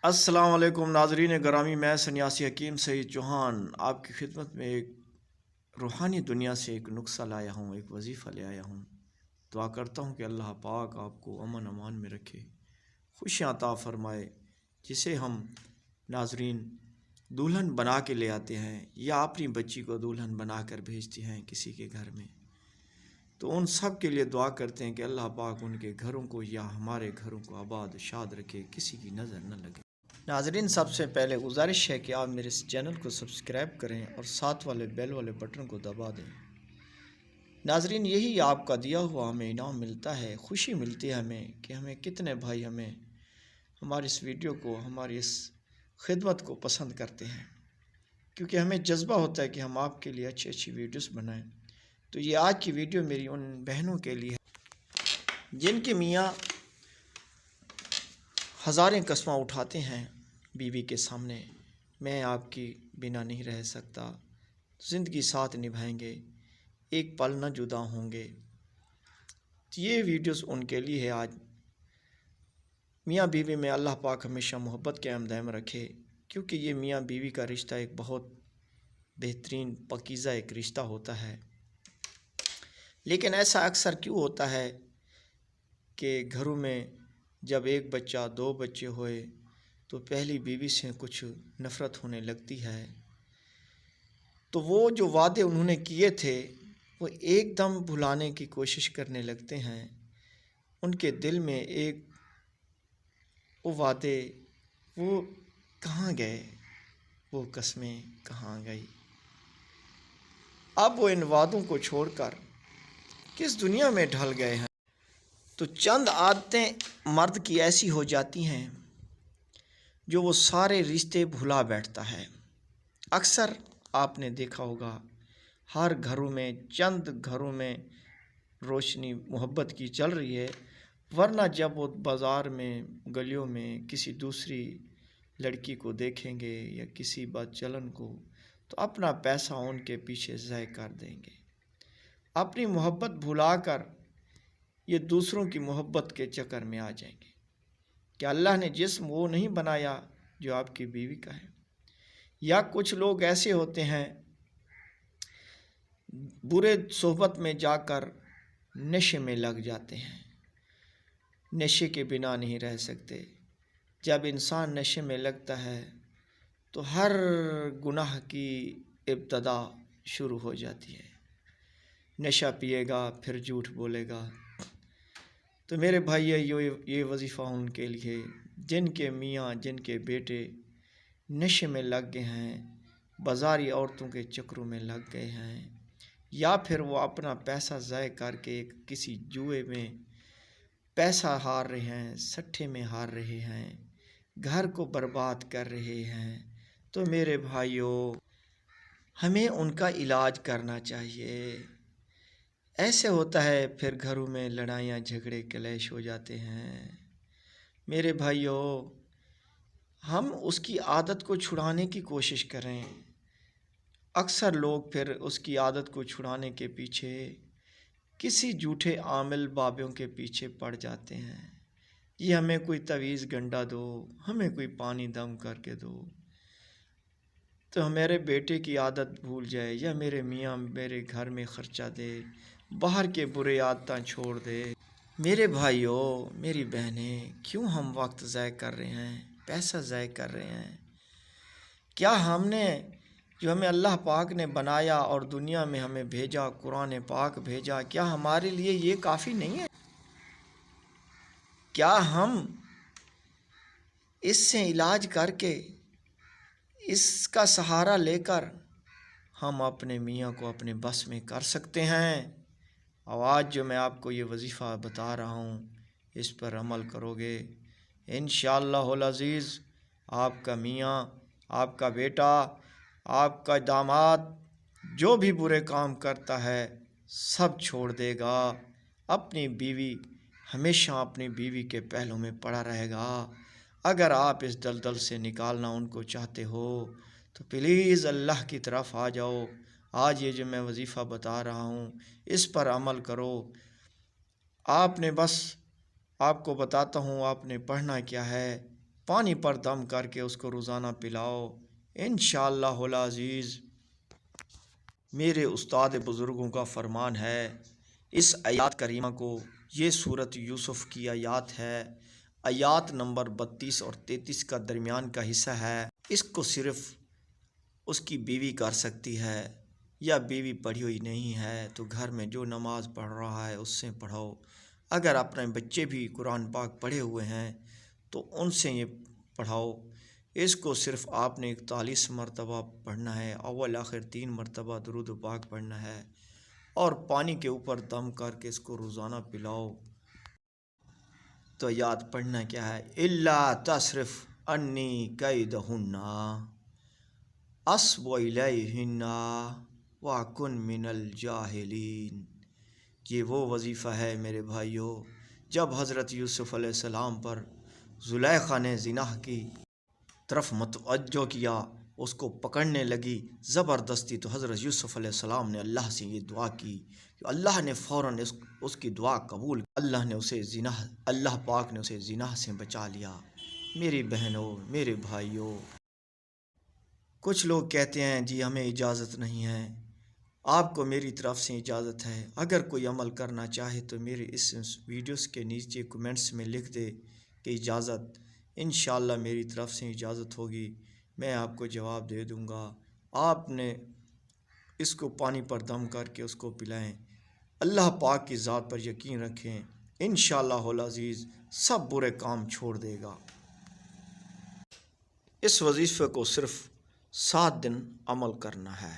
السلام علیکم ناظرین گرامی، میں سنیاسی حکیم سعید چوہان آپ کی خدمت میں ایک روحانی دنیا سے ایک نسخہ لایا ہوں، ایک وظیفہ لے آیا ہوں۔ دعا کرتا ہوں کہ اللہ پاک آپ کو امن امان میں رکھے، خوشیاں عطا فرمائے۔ جسے ہم ناظرین دلہن بنا کے لے آتے ہیں یا اپنی بچی کو دلہن بنا کر بھیجتے ہیں کسی کے گھر میں، تو ان سب کے لیے دعا کرتے ہیں کہ اللہ پاک ان کے گھروں کو یا ہمارے گھروں کو آباد شاد رکھے، کسی کی نظر نہ لگے۔ ناظرین، سب سے پہلے گزارش ہے کہ آپ میرے اس چینل کو سبسکرائب کریں اور ساتھ والے بیل والے بٹن کو دبا دیں۔ ناظرین، یہی آپ کا دیا ہوا ہمیں انعام ملتا ہے، خوشی ملتی ہے ہمیں کہ ہمیں کتنے بھائی ہماری اس ویڈیو کو، ہماری اس خدمت کو پسند کرتے ہیں، کیونکہ ہمیں جذبہ ہوتا ہے کہ ہم آپ کے لیے اچھی ویڈیوز بنائیں۔ تو یہ آج کی ویڈیو میری ان بہنوں کے لیے ہے جن کے میاں ہزاریں قسمیں اٹھاتے ہیں بیوی کے سامنے، میں آپ کی بنا نہیں رہ سکتا، زندگی ساتھ نبھائیں گے، ایک پل نہ جدا ہوں گے۔ یہ ویڈیوز ان کے لیے ہے۔ آج میاں بیوی میں اللہ پاک ہمیشہ محبت کے دائم رکھے، کیونکہ یہ میاں بیوی کا رشتہ ایک بہت بہترین پاکیزہ ایک رشتہ ہوتا ہے۔ لیکن ایسا اکثر کیوں ہوتا ہے کہ گھروں میں جب ایک بچہ، دو بچے ہوئے تو پہلی بیوی سے کچھ نفرت ہونے لگتی ہے، تو وہ جو وعدے انہوں نے کیے تھے وہ ایک دم بھلانے کی کوشش کرنے لگتے ہیں۔ ان کے دل میں ایک وہ وعدے وہ کہاں گئے، وہ قسمیں کہاں گئی۔ اب وہ ان وعدوں کو چھوڑ کر کس دنیا میں ڈھل گئے ہیں۔ تو چند عادتیں مرد کی ایسی ہو جاتی ہیں جو وہ سارے رشتے بھلا بیٹھتا ہے۔ اکثر آپ نے دیکھا ہوگا ہر گھروں میں، چند گھروں میں روشنی محبت کی چل رہی ہے، ورنہ جب وہ بازار میں، گلیوں میں کسی دوسری لڑکی کو دیکھیں گے یا کسی بات چلن کو، تو اپنا پیسہ ان کے پیچھے ضائع کر دیں گے، اپنی محبت بھلا کر یہ دوسروں کی محبت کے چکر میں آ جائیں گے۔ کہ اللہ نے جسم وہ نہیں بنایا جو آپ کی بیوی کا ہے۔ یا کچھ لوگ ایسے ہوتے ہیں برے صحبت میں جا کر نشے میں لگ جاتے ہیں، نشے کے بنا نہیں رہ سکتے۔ جب انسان نشے میں لگتا ہے تو ہر گناہ کی ابتدا شروع ہو جاتی ہے۔ نشہ پیے گا، پھر جھوٹ بولے گا۔ تو میرے بھائی، یہ وظیفہ ان کے لیے جن کے میاں، جن کے بیٹے نشے میں لگ گئے ہیں، بازاری عورتوں کے چکروں میں لگ گئے ہیں، یا پھر وہ اپنا پیسہ ضائع کر کے کسی جوئے میں پیسہ ہار رہے ہیں، سٹے میں ہار رہے ہیں، گھر کو برباد کر رہے ہیں، تو میرے بھائیوں، ہمیں ان کا علاج کرنا چاہیے۔ ایسے ہوتا ہے پھر گھروں میں لڑائیاں جھگڑے کلیش ہو جاتے ہیں۔ میرے بھائیوں، ہم اس کی عادت کو چھڑانے کی کوشش کریں۔ اکثر لوگ پھر اس کی عادت کو چھڑانے کے پیچھے کسی جھوٹے عامل بابوں کے پیچھے پڑ جاتے ہیں۔ یہ ہمیں کوئی تعویذ گنڈا دو، ہمیں کوئی پانی دم کر کے دو، تو میرے بیٹے کی عادت بھول جائے، یا میرے میاں میرے گھر میں خرچہ دے، باہر کے برے عادتیں چھوڑ دے۔ میرے بھائیوں، میری بہنیں، کیوں ہم وقت ضائع کر رہے ہیں، پیسہ ضائع کر رہے ہیں؟ کیا ہم نے جو ہمیں اللہ پاک نے بنایا اور دنیا میں ہمیں بھیجا، قرآن پاک بھیجا، کیا ہمارے لیے یہ کافی نہیں ہے؟ کیا ہم اس سے علاج کر کے، اس کا سہارا لے کر ہم اپنے میاں کو اپنے بس میں کر سکتے ہیں؟ اور آج جو میں آپ کو یہ وظیفہ بتا رہا ہوں، اس پر عمل کرو گے، انشاءاللہ العزیز آپ کا میاں، آپ کا بیٹا، آپ کا داماد جو بھی برے کام کرتا ہے سب چھوڑ دے گا۔ اپنی بیوی، ہمیشہ اپنی بیوی کے پہلو میں پڑا رہے گا۔ اگر آپ اس دلدل سے نکالنا ان کو چاہتے ہو تو پلیز اللہ کی طرف آ جاؤ۔ آج یہ جو میں وظیفہ بتا رہا ہوں اس پر عمل کرو۔ آپ نے بس، آپ کو بتاتا ہوں آپ نے پڑھنا کیا ہے، پانی پر دم کر کے اس کو روزانہ پلاؤ، انشاءاللہ العزیز۔ میرے استاد بزرگوں کا فرمان ہے، اس آیات کریمہ کو، یہ سورۃ یوسف کی آیات ہے، آیات نمبر 32 اور 33 کا درمیان کا حصہ ہے، اس کو صرف اس کی بیوی کر سکتی ہے، یا بیوی پڑھی ہوئی نہیں ہے تو گھر میں جو نماز پڑھ رہا ہے اس سے پڑھو۔ اگر اپنے بچے بھی قرآن پاک پڑھے ہوئے ہیں تو ان سے یہ پڑھاؤ۔ اس کو صرف آپ نے 41 مرتبہ پڑھنا ہے، اول آخر 3 مرتبہ درود و پاک پڑھنا ہے، اور پانی کے اوپر دم کر کے اس کو روزانہ پلاؤ۔ تو یاد پڑھنا کیا ہے؟ الا تصرف انی کیدہن اصب الیہن واکن من الجاہلین۔ یہ وہ وظیفہ ہے میرے بھائیوں، جب حضرت یوسف علیہ السلام پر زلیخا نے زنا کی طرف متوجہ کیا، اس کو پکڑنے لگی زبردستی، تو حضرت یوسف علیہ السلام نے اللہ سے یہ دعا کی کہ اللہ نے فوراً اس کی دعا قبول، اللہ پاک نے اسے زنا سے بچا لیا۔ میری بہنوں، میرے بھائیوں، کچھ لوگ کہتے ہیں جی ہمیں اجازت نہیں ہے، آپ کو میری طرف سے اجازت ہے۔ اگر کوئی عمل کرنا چاہے تو میرے اس ویڈیوز کے نیچے کمنٹس میں لکھ دے کہ اجازت، انشاءاللہ میری طرف سے اجازت ہوگی، میں آپ کو جواب دے دوں گا۔ آپ نے اس کو پانی پر دم کر کے اس کو پلائیں، اللہ پاک کی ذات پر یقین رکھیں، انشاءاللہ العزیز سب برے کام چھوڑ دے گا۔ اس وظیفے کو صرف 7 دن عمل کرنا ہے۔